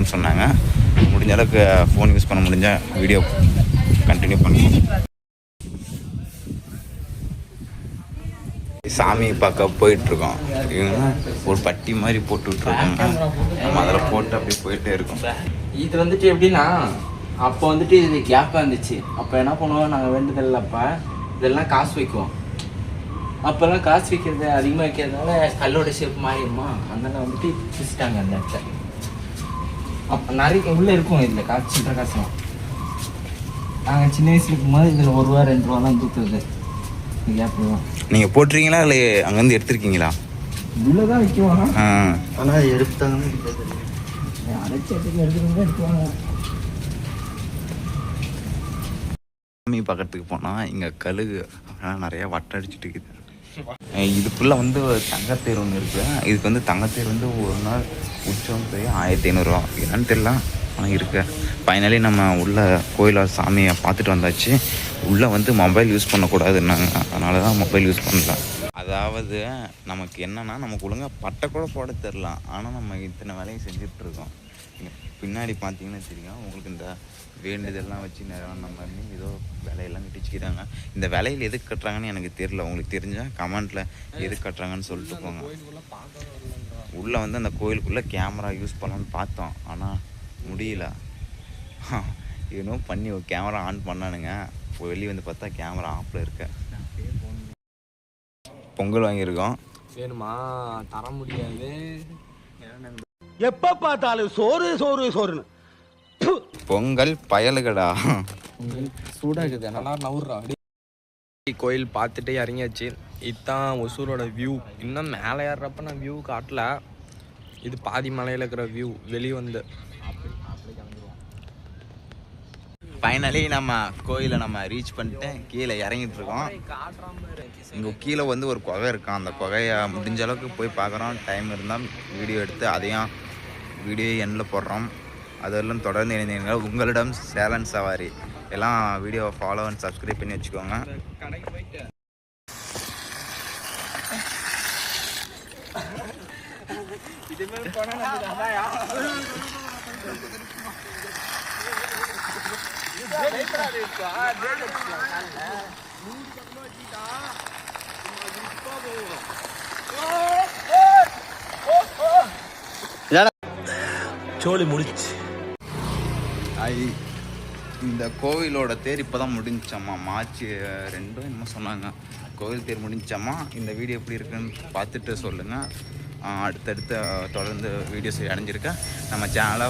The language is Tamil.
இருக்குதுன்னு சொன்னாங்க. முடிஞ்ச அளவுக்கு ஃபோன் யூஸ் பண்ண முடிஞ்ச வீடியோ கண்டினியூ பண்ணுவோம். சாமி பார்க்க போயிட்டுருக்கோம். இவங்க ஒரு பட்டி மாதிரி போட்டு விட்ருக்கோங்க. நம்ம அதில் போட்டு அப்படியே போயிட்டே இருக்கோம். இது வந்துட்டு எப்படின்னா, அப்போ வந்துட்டு இது கேப்பாக இருந்துச்சு. அப்போ என்ன பண்ணுவோம், நாங்கள் வேண்டுதல் அப்போ இதெல்லாம் காசு வைக்குவோம். அப்போல்லாம் காசு வைக்கிறது அதிகமாக வைக்கிறதுனால கல்லோட ஷேப் மாறிடுமா, அதனால வந்துட்டு பிடிச்சிட்டாங்க அந்த இடத்த. அப்போ நிறைய உள்ளே இருக்கும் இதில் காசு, சில்லற காசுலாம். நாங்கள் சின்ன வயசுல இருக்கும்போது இதில் 1 ரூபா 2 ரூபாலாம் தூக்குறது கேப்பு தான். நீங்கள் போட்டிருக்கீங்களா இல்லை அங்கேருந்து எடுத்துருக்கீங்களா? உள்ளே தான் வைக்குவாங்க. ஆனால் எடுத்தாங்கன்னு அரைச்சி எடுத்துட்டு எடுத்துவாங்க. சாமி பார்க்கறதுக்கு போனால் இங்கே கழுகு நிறையா வட்டை அடிச்சுட்டு இருக்குது. இதுக்குள்ளே வந்து தங்கத்தேர் ஒன்று இருக்குது. இதுக்கு வந்து தங்கத்தேர் வந்து ஒரு நாள் உச்சம் போய் 1500 ரூபா என்னன்னு தெரியல, ஆனால் இருக்கு. ஃபைனலி நம்ம உள்ள கோயிலில் சாமியை பார்த்துட்டு வந்தாச்சு. உள்ளே வந்து மொபைல் யூஸ் பண்ணக்கூடாதுன்னாங்க, அதனால தான் மொபைல் யூஸ் பண்ணல. அதாவது நமக்கு என்னென்னா, நமக்கு ஒழுங்காக பட்டை கூட போட தெரிலாம், ஆனால் நம்ம இத்தனை வேலையும் செஞ்சிட்ருக்கோம். பின்னாடி பார்த்தீங்கன்னா தெரியும் உங்களுக்கு, இந்த வேண்டுதெல்லாம் வச்சு நிறைய மாதிரி ஏதோ வேலையெல்லாம் கட்டிச்சுக்கிறாங்க. இந்த வேலையில் எதுக்கு கட்டுறாங்கன்னு எனக்கு தெரியல. உங்களுக்கு தெரிஞ்சால் கமெண்ட்டில் எதுக்கு கட்டுறாங்கன்னு சொல்லிட்டு போங்க. உள்ளே வந்து அந்த கோயிலுக்குள்ளே கேமரா யூஸ் பண்ணலான்னு பார்த்தோம், ஆனால் முடியல. இன்னும் பண்ணி ஒரு கேமரா ஆன் பண்ணானுங்க. வெளியே வந்து பார்த்தா கேமரா ஆஃபில் இருக்க. பொங்கல் வாங்கியிருக்கோம். வேணுமா? தர முடியாது. எப்போ பார்த்தாலும் சோறு சோறு சோறுன்னு. பொங்கல் பயலுகடா. சூடாக இருக்குது, நல்லா நவுறா. கோயில் பார்த்துட்டே இறங்கியாச்சு. இதுதான் ஒசூரோட வியூ. இன்னும் மேலே ஏறுறப்ப நான் வியூ காட்டல. இது பாதி மலையில் இருக்கிற வியூ. வெளியே வந்து ஃபைனலி நம்ம கோயிலை நம்ம ரீச் பண்ணிட்டு கீழே இறங்கிட்டு இருக்கோம். இங்கே கீழே வந்து ஒரு குகை இருக்கான். அந்த குகையை முடிஞ்ச அளவுக்கு போய் பார்க்குறோம். டைம் இருந்தால் வீடியோ எடுத்து அதையும் வீடியோ எண்ணில் போடுறோம். அதெல்லாம் தொடர்ந்து இணைந்தீங்க. உங்களிடம் சேலன் சவாரி எல்லாம் வீடியோ ஃபாலோ அண்ட் சப்ஸ்கிரைப் பண்ணி வச்சுக்கோங்க. சோழி முடிச்சு. இந்த கோவிலோட தேர் இப்போ தான் முடிஞ்சாம்மா. மார்ச் 2 என்னமோ சொன்னாங்க. கோவில் தேர் முடிஞ்சாம்மா. இந்த வீடியோ எப்படி இருக்குன்னு பார்த்துட்டு சொல்லுங்கள். அடுத்தடுத்து தொடர்ந்து வீடியோஸ் அடைஞ்சிருக்கேன். நம்ம சேனலை